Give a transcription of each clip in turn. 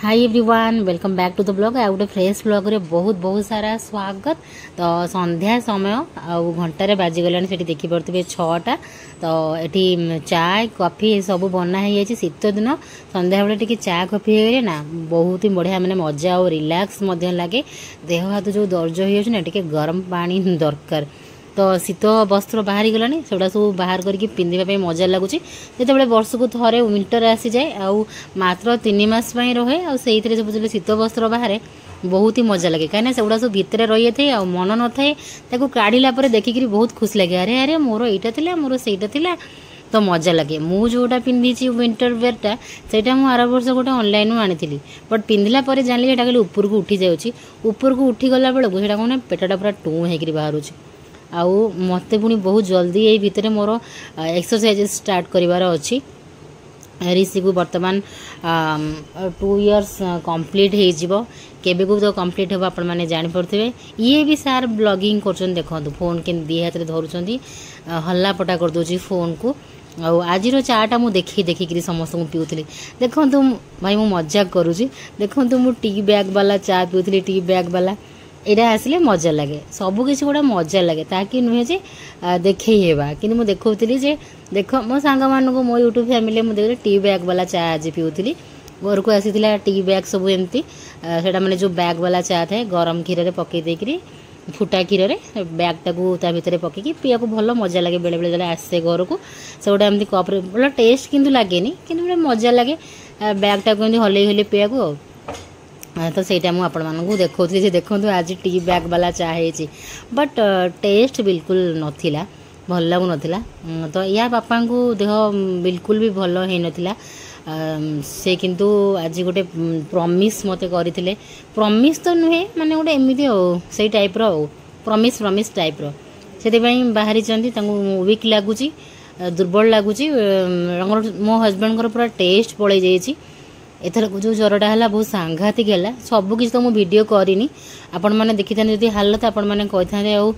Hi everyone welcome back to the blog आ गोटे fresh blog रे बहुत बहुत सारा स्वागत। तो संध्या समय आउ घंटारे बाजीगलानी से देखी पारे 6टा। तो ये चाय कॉफी सब बना हो शीत दिन संध्या बेले टी चा कॉफी हो ना बहुत ही बढ़िया मैंने मजा और रिलैक्स लगे। देह हाथ जो दर्ज हो टे गरम पानी दरकार। तो शीत वस्त्र बाहरी गलानी सेटा सब बाहर करके पिंधिबा मजा लगुच जो वर्ष को थे विंटर आसी जाए आउ मात्र 3 मास रहे आईथे सब शीत वस्त्र बाहर बहुत ही मजा लगे कहीं से सब भितर रही थे आ मन न था काढ़ला देखिक बहुत खुशी लगे अरे अरे मोर यहाँ था मोर सहीटा था तो मजा लगे। मु जोटा पिंधि विंटर वेयरटा सेटा मु आर वर्ष गोटे ऑनलाइन आनी बट पिंधला जानी खाली ऊपर को उठी जाऊँगी ऊपर को उठी गला बेलू से कौन पेटा पूरा टू हो बाहर आउ मते पुणी बहुत जल्दी यही भितर मोर एक्सरसाइज स्टार्ट करिवार अछि। ऋषि को बर्तमान 2 इयर्स कंप्लीट हो जिवो केबे को तो कंप्लीट हो आपण माने जानि पड़थिबे। ये भी सार ब्लॉगिंग करछन देखंतु फोन के दी हाथ रे धरुछंती हल्ला पटा कर दोची फोन को। आज चाटा मु देखी समस्त पीऊली देखंतु भाई मु मजाक करूची देखंतु मु टी बैग वाला चा पीऊली टी बैग वाला यहाँ आसिले मजा लगे सबकि गोटा मजा लगे ताकि नुहे जे देखे कि मुझे देखी जे देख मो सांग मानक मो यूट्यूब फैमिली मुझे देखिए टी बैग वाला चा आज पीऊली घर को आसी टी बैग सब एमती से मैंने जो बैग वाला चा थाए गरम क्षीर में पकई देकरी फुटा क्षीर में बैगटा को भितर पकईकी पीया को भल मजा लगे बेले बेले आसे घर को से गोटे एमती कप्रे भल टेस्ट किंतु लगे कि मजा लगे बैगटा को हल्ले हल्ले पीया को। तो सहीटा मुझे आपण मानक देखी देखो आज टी बैग वाला चाहे बट टेस्ट बिल्कुल नथिला भल लगु नथिला। तो या बापा को देह बिल्कुल भी भल है नथिला से किंतु आज गोटे प्रॉमिस मते करथिले प्रॉमिस तो नुहे माने गोटे एमिति से टाइप रो प्रॉमिस टाइप रो से बाहरी चंदी वीक लगुच दुर्बल लगुच मो हस्बैंड पूरा टेस्ट पड़े जाइए एथर जो ज्वरटा है बहुत सांघातिक है सबकि तो मुझे वीडियो करनी आपण मैंने देखी था जी हालत आपण मैंने कही था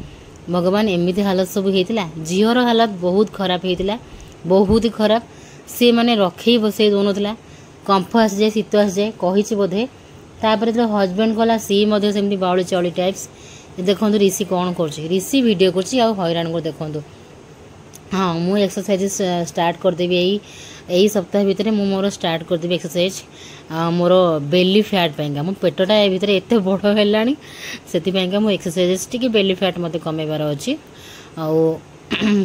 भगवान एमती हालत सब होता झीर हालत बहुत खराब होता बहुत ही खराब सी मैंने रखे बसई दौन कंफ आसी जाए शीत आसी जाए कही बोधे तापर जो हजबैंड कला सी सेमती बाउली चौली टाइप्स देखो ऋषि कौन कर ऋषि वीडियो कर हईराण को देखो। हाँ मु एक्सरसाइज स्टार्ट करदेवी यही सप्ताह भितर मु मोर स्टार्ट करदेवी एक्सरसाइज मोर बेली फैट पाइंका मो पेटटा ए भितर एते बड़ हेलानी सेति पाइंका मो एक्सरसाइज टिके बेली फैट मते कमेबार अछि। आ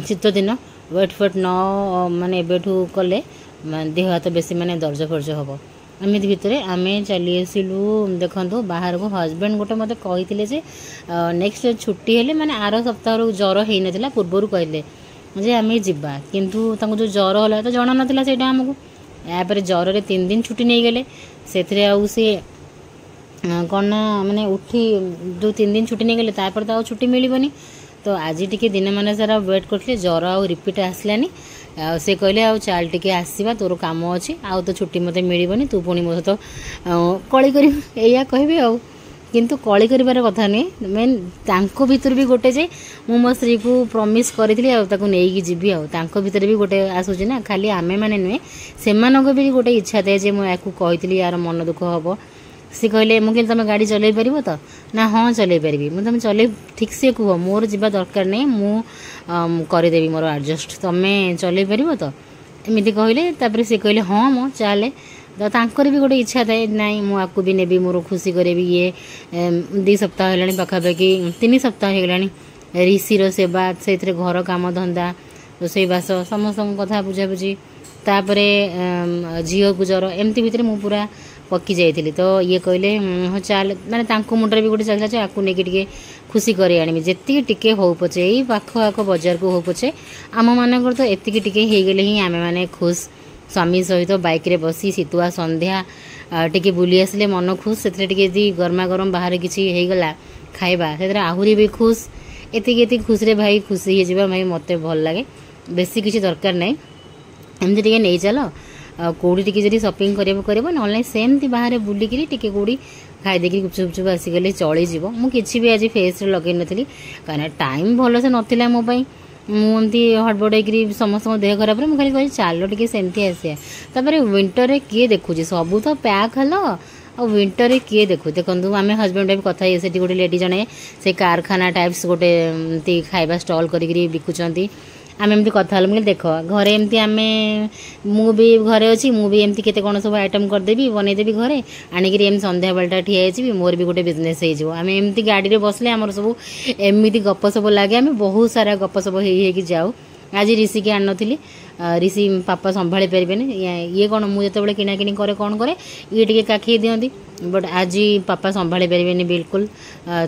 शीत दिन वेट फेट न माने एबेठू कले देह हाथ बेसी माने दर्ज फर्ज हम एमती भितर आमे चली आसिलु देखंतु बाहर को हस्बैंड गोटे मते कहिथिले जे नेक्स्ट छुट्टी हेले माने आर सप्ताह ज्वर हेइ नथिला पूर्वरु कहले जे आम जीवा किंतु जो ज्वर है तो जना नाला से आमको यापर ज्वर रे 3 दिन छुट्टी नहीं गले से कौन ना मैंने उठी जो 3 दिन छुट्टी नहीं गले तापर तो छुट्टी मिलबनी। तो आज टी दिन मान सारा वेट करते ज्वर आउ रिपीट आसलानी से कहले आ चाल टी आसवा तोर कम अच्छी आउ तो छुट्टी मत मिलबनी तू पुणी मो सहित कली कर कहबी आ किंतु कली कर कथा नहीं मेन तांको भीतर भी गोटे जे मु मो स्त्री को प्रॉमिस करी नहीं जीवी आंको भीतर भी गोटे आसूची ना खाली आमे माने नुहे से भी गोटे इच्छा थाए जे मुझे कही यार मन दुख हम सी कहले मुझे तुम गाड़ी चल पार तो ना हाँ चल पारि मुझे चल ठीक से कह मोर जीवा दरकार नहीं मु करदेवी मोर एडजस्ट तुम्हें चल पार तो एमती कहले से कहले हाँ मो चले तो तांकर भी गोटे इच्छा थाए नाई मुझे भी नेबी मोर खुशी करी ये 2 सप्ताह है पाखापाखि 3 सप्ताह हो गला ऋषिर सेवा से घर काम धंदा रोसईबास समस्त कथा बुझाबुझी तापर झील को ज्वर एमती भितर मु पूरा पकी जाइली। तो ये कहले हाँ चल माने मुंडर भी गोटे चलता आपको लेकिन खुशी कर आनी जी टिके हो पचे यही पाख आख बजार को हो पचे आम मानक तो एतिकी टिके हो गले ही आमे माने खुश स्वामी सहित बाइक रे बसी शीतुआ संध्या टिके बुली आसले मन खुश से गरमा गरम बाहर किसी होगला खाइबा से आहरी भी खुश एति खुश रे भाई खुशी हो भाई मत भल लगे बेसी किसी दरकार नहीं एमती टे नहीं चल कौड़ी टी सपिंग कर ना सेमती बाहर बुलिकी टी कौड़ी खाई देखिए गुपचुप गुपचुप आसीगले चलीज मुझे भी आज फेस लगे नी कहीं टाइम भल से नाला मोपाई मुझे हड़बड़े समस्त देह खराब मुझे खाली कही चल टे सेमती आसा विंटर किए देखुची सब तो पैक हल ଆଉ ୱିଣ୍ଟରରେ କିଏ ଦେଖନ୍ତୁ ଆମେ ହଜବେଣ୍ଡ ୱାଇଫ୍ କଥା ହେଇ ସେଠି ଗୋଟେ ଲେଡ଼ି ଜଣେ ସେ କାରଖାନା ଟାଇପ୍ସ ଗୋଟେ ଏମିତି ଖାଇବା ଷ୍ଟଲ୍ କରିକିରି ବିକୁଛନ୍ତି। ଆମେ ଏମିତି କଥା ହେଲୁ, ମୁଁ କହିଲି ଦେଖ ଘରେ ଏମିତି ମୁଁ ବି ଘରେ ଅଛି, ମୁଁ ବି ଏମିତି କେତେ କ'ଣ ସବୁ ଆଇଟମ୍ କରିଦେବି, ବନେଇଦେବି ଘରେ ଆଣିକିରି ଏମିତି ସନ୍ଧ୍ୟାବେଳଟା ଠିଆ ହେଇଯିବି, ମୋର ବି ଗୋଟେ ବିଜନେସ୍ ହେଇଯିବ। ଆମେ ଏମିତି ଗାଡ଼ିରେ ବସିଲେ ଆମର ସବୁ ଏମିତି ଗପସପ ଲାଗେ, ଆମେ ବହୁତ ସାରା ଗପସପ ହେଇକି ଯାଉ। ଆଜି ରିଷିକି ଆଣିନଥିଲି, ରିଷି ପାପା ସମ୍ଭାଳି ପାରିବେନି, ଇଏ କ'ଣ ମୁଁ ଯେତେବେଳେ କିଣାକିଣି କରେ କ'ଣ କରେ ଇଏ ଟିକେ କାଖେଇ ଦିଅନ୍ତି, ବଟ୍ ଆଜି ପାପା ସମ୍ଭାଳି ପାରିବେନି ବିଲକୁଲ।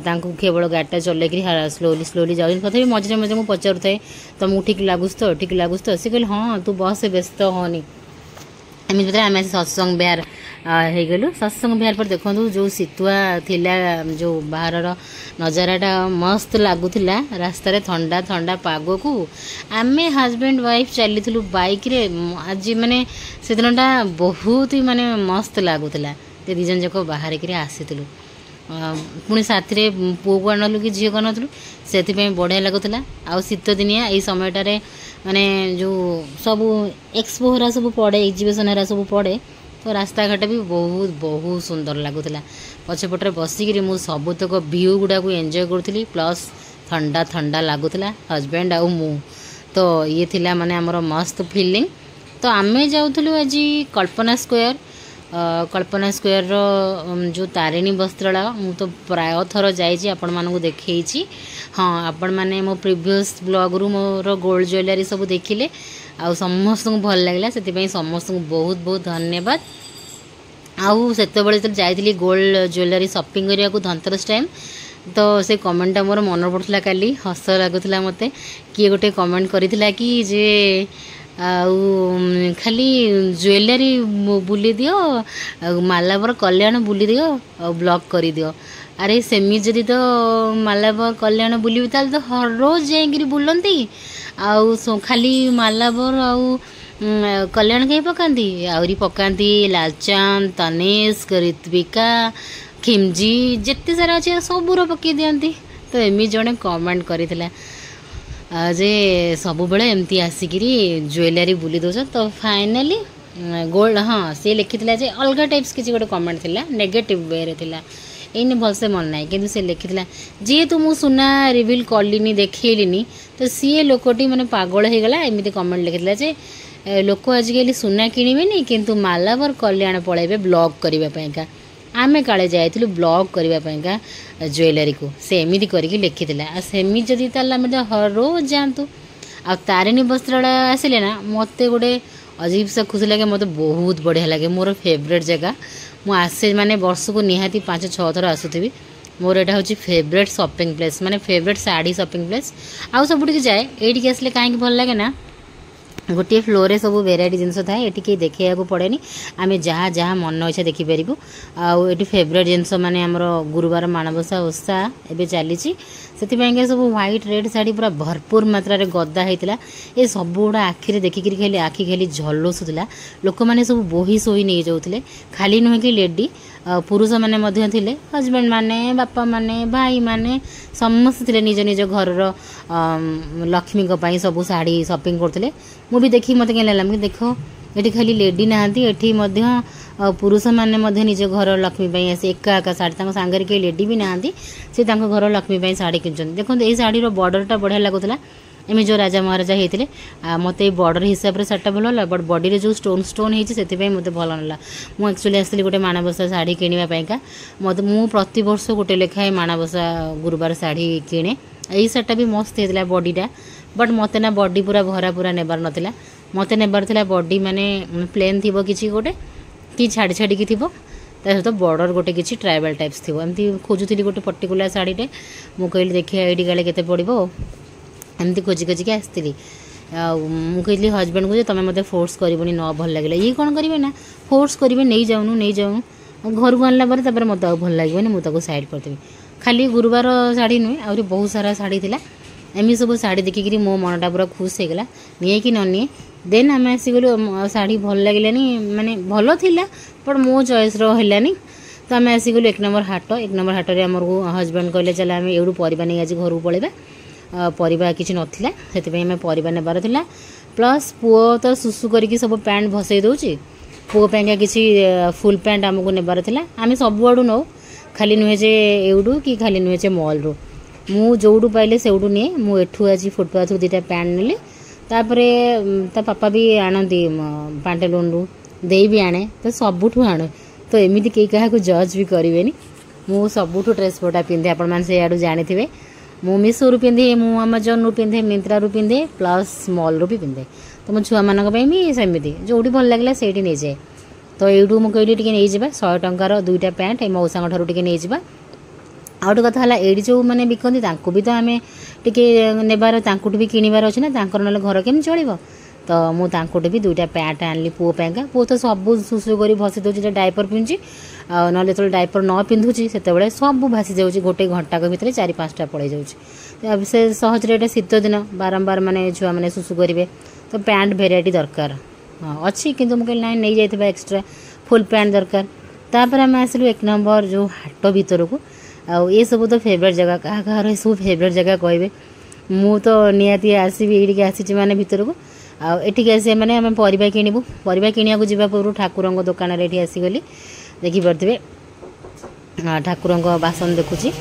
ତାଙ୍କୁ କେବଳ ଗାଡ଼ିଟା ଚଲେଇକିରି ସ୍ଲୋଲି ଯାଉଛନ୍ତି। ତଥାପି ମଝିରେ ମଝିରେ ମୁଁ ପଚାରୁଥାଏ ତମକୁ ଠିକ୍ ଲାଗୁଛି ତ, ଠିକ୍ ଲାଗୁଛି ତ? ସେ କହିଲେ ହଁ ତୁ ବସ୍ ବ୍ୟସ୍ତ ହଅନି। ଏମିତି ଭିତରେ ଆମେ ଆସି ସତ୍ସଙ୍ଗ ବିହାର ହେଇଗଲୁ। ସତ୍ସଙ୍ଗ ବିହାର ପରେ ଦେଖନ୍ତୁ ଯେଉଁ ଶୀତୁଆ ଥିଲା, ଯେଉଁ ବାହାରର ନଜାରାଟା ମସ୍ତ ଲାଗୁଥିଲା, ରାସ୍ତାରେ ଥଣ୍ଡା ଥଣ୍ଡା ପାଗକୁ ଆମେ ହଜବେଣ୍ଡ ୱାଇଫ୍ ଚାଲିଥିଲୁ ବାଇକ୍ରେ। ଆଜି ମାନେ ସେଦିନଟା ବହୁତ ହି ମାନେ ମସ୍ତ ଲାଗୁଥିଲା। ସେ ଦୁଇ ଜଣ ଯାକ ବାହାରିକିରି ଆସିଥିଲୁ, ପୁଣି ସାଥିରେ ପୁଅକୁ ଆଣିନଥିଲୁ କି ଝିଅକୁ ଆଣିନଥିଲୁ, ସେଥିପାଇଁ ବଢ଼ିଆ ଲାଗୁଥିଲା। ଆଉ ଶୀତ ଦିନିଆ ଏଇ ସମୟଟାରେ ମାନେ ଯେଉଁ ସବୁ ଏକ୍ସପୋ ହେରା ସବୁ ପଡ଼େ, ଏକ୍ଜିବିସନ୍ ହେରା ସବୁ ପଡ଼େ, ତ ରାସ୍ତାଘାଟ ବି ବହୁତ ସୁନ୍ଦର ଲାଗୁଥିଲା। ପଛପଟରେ ବସିକିରି ମୁଁ ସବୁତକ ଭିଉ ଗୁଡ଼ାକୁ ଏନ୍ଜୟ କରୁଥିଲି, ପ୍ଲସ୍ ଥଣ୍ଡା ଥଣ୍ଡା ଲାଗୁଥିଲା ହଜବେଣ୍ଡ ଆଉ ମୁଁ। ତ ଇଏ ଥିଲା ମାନେ ଆମର ମସ୍ତ ଫିଲିଂ। ତ ଆମେ ଯାଉଥିଲୁ ଆଜି କଳ୍ପନା ସ୍କୋୟାର। କଳ୍ପନା ସ୍କୋୟାରର ଯେଉଁ ତାରିଣୀ ବସ୍ତ୍ରାଳୟ ମୁଁ ତ ପ୍ରାୟ ଥର ଯାଇଛି, ଆପଣମାନଙ୍କୁ ଦେଖେଇଛି। ହଁ, ଆପଣମାନେ ମୋ ପ୍ରିଭିୟସ୍ ବ୍ଲଗ୍ରୁ ମୋର ଗୋଲ୍ଡ ଜୁଏଲାରୀ ସବୁ ଦେଖିଲେ, ଆଉ ସମସ୍ତଙ୍କୁ ଭଲ ଲାଗିଲା, ସେଥିପାଇଁ ସମସ୍ତଙ୍କୁ ବହୁତ ଧନ୍ୟବାଦ। ଆଉ ସେତେବେଳେ ଯେତେବେଳେ ଯାଇଥିଲି ଗୋଲ୍ଡ ଜୁଏଲାରୀ ସପିଂ କରିବାକୁ ଧନତେରସ ଟାଇମ୍, ତ ସେ କମେଣ୍ଟଟା ମୋର ମନେ ପଡ଼ୁଥିଲା, କାଲି ହସ ଲାଗୁଥିଲା ମୋତେ। କିଏ ଗୋଟେ କମେଣ୍ଟ କରିଥିଲା କି ଯେ ଆଉ ଖାଲି ଜୁଏଲାରୀ ବୁଲି ଦିଅ, ଆଉ ମାଲାବର କଲ୍ୟାଣ ବୁଲି ଦିଅ, ଆଉ ବ୍ଲଗ୍ କରିଦିଅ। ଆରେ ସେମିତି ଯଦି ତ ମାଲାବର କଲ୍ୟାଣ ବୁଲିବି ତାହେଲେ ତ ହର ରୋଜ ଯାଇକିରି ବୁଲନ୍ତି, ଆଉ ଖାଲି ମାଲାବର ଆଉ କଲ୍ୟାଣ କାହିଁ ପକାନ୍ତି? ଆହୁରି ପକାନ୍ତି ଲାଲଚାନ୍ଦ, ତନିଷ୍କ, ରିତ୍ବିକା, ଖିମଜି, ଯେତେ ସାରା ଅଛି ସବୁର ପକାଇ ଦିଅନ୍ତି। ତ ଏମିତି ଜଣେ କମେଣ୍ଟ କରିଥିଲା ଯେ ସବୁବେଳେ ଏମିତି ଆସିକିରି ଜୁଏଲାରୀ ବୁଲି ଦେଉଛ। ତ ଫାଇନାଲି ଗୋଲ୍ଡ, ହଁ ସିଏ ଲେଖିଥିଲା ଯେ ଅଲଗା ଟାଇପ୍ସ କିଛି ଗୋଟେ କମେଣ୍ଟ ଥିଲା, ନେଗେଟିଭ୍ ୱେରେ ଥିଲା, ଏଇନି ଭଲସେ ମନେ ନାହିଁ, କିନ୍ତୁ ସେ ଲେଖିଥିଲା ଯେହେତୁ ମୁଁ ସୁନା ରିଭିଲ୍ କଲିନି, ଦେଖେଇଲିନି, ତ ସିଏ ଲୋକଟି ମାନେ ପାଗଳ ହେଇଗଲା। ଏମିତି କମେଣ୍ଟ ଲେଖିଥିଲା ଯେ ଲୋକ ଆଜିକାଲି ସୁନା କିଣିବେନି କିନ୍ତୁ ମାଲାବର କଲ୍ୟାଣ ପଳାଇବେ ବ୍ଲଗ୍ କରିବା ପାଇଁକା, ଆମେ କାଳେ ଯାଇଥିଲୁ ବ୍ଲଗ୍ କରିବା ପାଇଁକା ଜୁଏଲାରୀକୁ, ସେ ଏମିତି କରିକି ଲେଖିଥିଲା। ଆଉ ସେମିତି ଯଦି ତାହେଲେ ଆମେ ରୋଜ ଯାଆନ୍ତୁ। ଆଉ ତାରିଣୀ ବସ୍ତ୍ରାଳୟ ଆସିଲେ ନା ମୋତେ ଗୋଟେ ଅଜୀବ ସା ଖୁସି ଲାଗେ, ମୋତେ ବହୁତ ବଢ଼ିଆ ଲାଗେ, ମୋର ଫେଭରେଟ୍ ଜାଗା। ମୁଁ ଆସେ ମାନେ ବର୍ଷକୁ ନିହାତି 5-6 ଥର ଆସୁଥିବି। ମୋର ଏଇଟା ହେଉଛି ଫେଭରେଟ୍ ସପିଂ ପ୍ଲେସ୍, ମାନେ ଫେଭରେଟ୍ ଶାଢ଼ୀ ସପିଂ ପ୍ଲେସ୍। ଆଉ ସବୁଠିକି ଯାଏ, ଏଇଠିକି ଆସିଲେ କାହିଁକି ଭଲ ଲାଗେ ନା ଗୋଟିଏ ଫ୍ଲୋରରେ ସବୁ ଭେରାଇଟି ଜିନିଷ ଥାଏ, ଏଠି କେହି ଦେଖେଇବାକୁ ପଡ଼େନି, ଆମେ ଯାହା ମନ ଇଚ୍ଛା ଦେଖିପାରିବୁ। ଆଉ ଏଠି ଫେଭରେଟ୍ ଜିନିଷ ମାନେ ଆମର ଗୁରୁବାର ମାଣବସା ଓଷା ଏବେ ଚାଲିଛି, ସେଥିପାଇଁକା ସବୁ ହ୍ୱାଇଟ୍ ରେଡ୍ ଶାଢ଼ୀ ପୁରା ଭରପୁର ମାତ୍ରାରେ ଗଦା ହେଇଥିଲା। ଏ ସବୁଗୁଡ଼ା ଆଖିରେ ଦେଖିକିରି ଆଖି ଖାଲି ଝଲସୁଥିଲା। ଲୋକମାନେ ସବୁ ବୋହି ଶୋଇ ନେଇଯାଉଥିଲେ, ଖାଲି ନୁହେଁ କି ଲେଡ଼ି, ପୁରୁଷମାନେ ମଧ୍ୟ ଥିଲେ, ହଜବେଣ୍ଡ ମାନେ, ବାପା ମାନେ, ଭାଇମାନେ ସମସ୍ତେ ଥିଲେ, ନିଜ ନିଜ ଘରର ଲକ୍ଷ୍ମୀଙ୍କ ପାଇଁ ସବୁ ଶାଢ଼ୀ ସପିଂ କରୁଥିଲେ। ମୁଁ ବି ଦେଖିକି ମୋତେ କେମିତି ଲାଗିଲା, ମୁଁ ଦେଖ ଏଠି ଖାଲି ଲେଡ଼ି ନାହାନ୍ତି, ଏଠି ମଧ୍ୟ ପୁରୁଷମାନେ ମଧ୍ୟ ନିଜ ଘର ଲକ୍ଷ୍ମୀ ପାଇଁ ଆସି ଏକା ଶାଢ଼ୀ, ତାଙ୍କ ସାଙ୍ଗରେ କେହି ଲେଡ଼ି ବି ନାହାନ୍ତି, ସେ ତାଙ୍କ ଘର ଲକ୍ଷ୍ମୀ ପାଇଁ ଶାଢ଼ୀ କିଣୁଛନ୍ତି। ଦେଖନ୍ତୁ ଏଇ ଶାଢ଼ୀର ବର୍ଡ଼ରଟା ବଢ଼ିଆ ଲାଗୁଥିଲା, ଏମିତି ଯେଉଁ ରାଜା ମହାରାଜା ହେଇଥିଲେ। ମୋତେ ଏଇ ବର୍ଡ଼ର ହିସାବରେ ଶାଢ଼ୀଟା ଭଲ ହେଲା, ବଟ୍ ବଡ଼ିରେ ଯେଉଁ ଷ୍ଟୋନ୍ ହେଇଛି ସେଥିପାଇଁ ମୋତେ ଭଲ ହେଲା। ମୁଁ ଆକ୍ଚୁଆଲି ଆସିଥିଲି ଗୋଟେ ମାଣବସା ଶାଢ଼ୀ କିଣିବା ପାଇଁକା। ମୁଁ ପ୍ରତିବର୍ଷ ଗୋଟେ ଲେଖାଏଁ ମାଣବସା ଗୁରୁବାର ଶାଢ଼ୀ କିଣେ। ଏଇ ଶାଢ଼ୀଟା ବି ମସ୍ତ ହେଇଥିଲା ବଡ଼ିଟା, ବଟ୍ ମୋତେ ନା ବଡ଼ି ପୁରା ଭରା ନେବାର ନଥିଲା, ମୋତେ ନେବାର ଥିଲା ବଡ଼ି ମାନେ ପ୍ଲେନ୍ ଥିବ କିଛି ଗୋଟେ, କି ଛାଡ଼ିକି ଥିବ, ତା ସହିତ ବର୍ଡ଼ର ଗୋଟେ କିଛି ଟ୍ରାଇବାଲ୍ ଟାଇପ୍ସ ଥିବ। ଏମିତି ଖୋଜୁଥିଲି ଗୋଟେ ପର୍ଟିକୁଲାର ଶାଢ଼ୀଟେ, ମୁଁ କହିଲି ଦେଖିବା ଏଇଠି କାଳେ କେତେ ପଡ଼ିବ, ଏମିତି ଖୋଜିକି ଆସିଥିଲି। ଆଉ ମୁଁ କହିଲି ହଜବେଣ୍ଡକୁ ଯେ ତୁମେ ମୋତେ ଫୋର୍ସ କରିବନି, ନ ଭଲ ଲାଗିଲା। ଇଏ କ'ଣ କରିବେ ନା ଫୋର୍ସ କରିବେ, ନେଇଯାଉନୁ, ଘରକୁ ଆଣିଲା ପରେ ତାପରେ ମୋତେ ଆଉ ଭଲ ଲାଗିବନି, ମୁଁ ତାକୁ ସାଇଡ଼୍ କରିଦେବି। ଖାଲି ଗୁରୁବାର ଶାଢ଼ୀ ନୁହେଁ, ଆହୁରି ବହୁତ ସାରା ଶାଢ଼ୀ ଥିଲା। ଏମିତି ସବୁ ଶାଢ଼ୀ ଦେଖିକିରି ମୋ ମନଟା ପୁରା ଖୁସି ହେଇଗଲା, ନିଏ କି ନ ନିଏ। ଦେନ୍ ଆମେ ଆସିଗଲୁ, ଶାଢ଼ୀ ଭଲ ଲାଗିଲାନି, ମାନେ ଭଲ ଥିଲା ବଟ୍ ମୋ ଚଏସ୍ର ହେଲାନି। ତ ଆମେ ଆସିଗଲୁ 1 ନମ୍ବର ହାଟ। 1 ନମ୍ବର ହାଟରେ ଆମକୁ ହଜବେଣ୍ଡ କହିଲେ ଚାଲ ଆମେ ଏଇଠୁ ପରିବା ନେଇ ଆଜି ଘରକୁ ପଳେଇବା। ପରିବା କିଛି ନଥିଲା, ସେଥିପାଇଁ ଆମେ ପରିବା ନେବାର ଥିଲା। ପ୍ଲସ୍ ପୁଅ ତ ସୁସୁ କରିକି ସବୁ ପ୍ୟାଣ୍ଟ ଭସେଇ ଦେଉଛି, ତ पुओ पाइंका किसी फुल पैंट आमको नेबार थिला आमे सब आडू नौ खाली नुहे जे एउडू कि खाली नुहे जे मॉल रो मु जोडू पाइले सेउडू निए मु एठू आज फुटपाथ दुटा पैंट नेली तापरे ता पापा भी आनंदी पांटेलून रू देई भी आने तो सबुठू आणे तो एमिति केही काहा को जज भी करिवेनी मु सबुठू ड्रेस फोटा पिंधे आपण मान से आडू जानिथिबे मु मिशो रु पिंधे मु अमेजन रु पिंधे मिंत्रा रु पिंधे प्लस मॉल रु भी पिंधे तो मो छुआ मानक पई भी सेमिति जोडी भल लागला सेठी नै जाय तो एडू मु कहली टिके नै जिबा 100 टंकार दुईटा पैंट ए मौसा ठारू टिके नै जिबा आउट कथा है ये जो मैंने बिकती भी तो आम टे नेबार तांकुट भी किणवार अच्छे ना तांकर ना घर केमी चलो तो मुझे भी दुईटा पैंट आनली पुओ पाइका पुओ तो सब सुसु कर भसी दूसरी डायपर पिंधुची ना जो डायपर न पिंधुची से सब भासी जाऊँगी गोटे घंटा भितर 4-5टा पड़े जाऊँगी से सहजरे ये शीत दिन बारंबार माने छुआ मैंने सुसु करेंगे तो पैंट भेराइटी दरकार अच्छी किंतु मुझे ना नहीं जाइए एक्सट्रा फुल पैंट दरकार तापर आम आसलु 1 नंबर जो हाट भीतर को आउ ये सब तो फेवरेट जगह क्या कह सब फेवरेट जगह कहे मु तो निहाती आसबि ये आसी माने भीतर को आठिक आस मैंने आम परिवा किणबू परिवा किणा जावा पूर्व ठाकुर दुकान ये आसीगली देखिपे ठाकुर बासन देखुची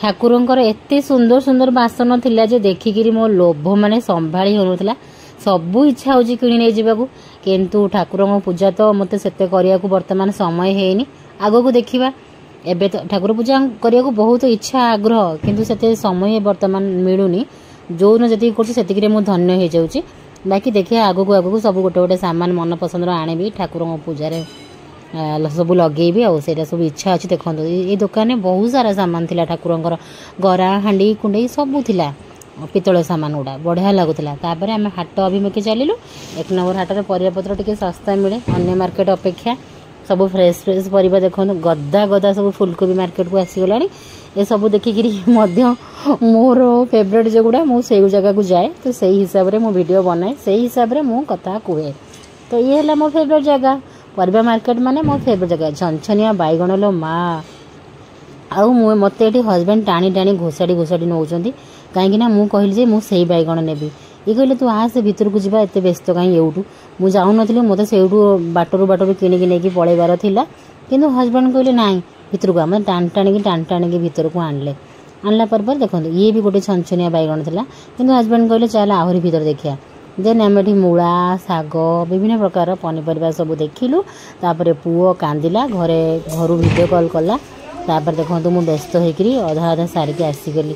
ठाकुरंकर एते सुंदर सुंदर बासन थिला जे देखिकी मो लोभ माने संभाली होनुथला सबू इच्छा होची किणी नै जिबाकू किंतु ठाकुर पूजा तो मते सेते करिया को वर्तमान समय हेनी आगो को देखिबा एबे तो ठाकुर पूजा करिया को बहुत इच्छा आग्रह किंतु सेते समय वर्तमान मिलुनी जो न जति करछि सेतिकी रे मो धन्य हे जाउची बाकी देखिया आगो को सब गोटे गोटे सामान मन पसंद आने ठाकुर पूजा रे सब लगे आउ से सब इच्छा अच्छी देखो ये दुकान में बहुत सारा सामान थिला ठाकुरंकर गरा हांडी कुंडई सब थिला पितल सामान गुड़ा बढ़िया लगुला तापर आम हाट अभिमुखे चलू 1 नंबर हाट में परिवापत्र टिके सस्ता मिले अन्य मार्केट अपेक्षा सब फ्रेश फ्रेश परिवा देखो गदा गदा सब फुलकोबी मार्केट को आसीगला ये सब देखिकी मोर फेवरेट जोगुड़ा मुझे जगह को जाए तो सही हिसाब से वीडियो बनाए से हिसाब से मु कथा कहे तो ये है मो फेवरेट जगह परिवा मार्केट माने मो फेवरेट जगह छनछनिया बैगण लो माँ आउ मत ये हजबैंड टाणी टाणी घोषाड़ी घोषाड़ी नौ कहीं मुझे कहली मुझे बैगण नेबी ये कहले तू आसे भितर को जीवा एत व्यस्त कहीं एवटू मुझे जाऊनी मत से बाटरू बाटरू किणिकी नहीं पलैबार थिला किंतु हजबैंड कहले ना भितर को आम टाणी टाणी भितर को आणला पर देखो ये भी गोटे छनछनिया बैगण था कि हजबैंड कहले चल आहरी भितर देखिया देन आम ये मूला शाग विभिन्न प्रकार पनीपरिया सब देखिलु तापर पुओ कांदिला घरे घर वीडियो कॉल कला तापर देखो मुझे व्यस्त होकर अधा अधा सारिकी आसीगली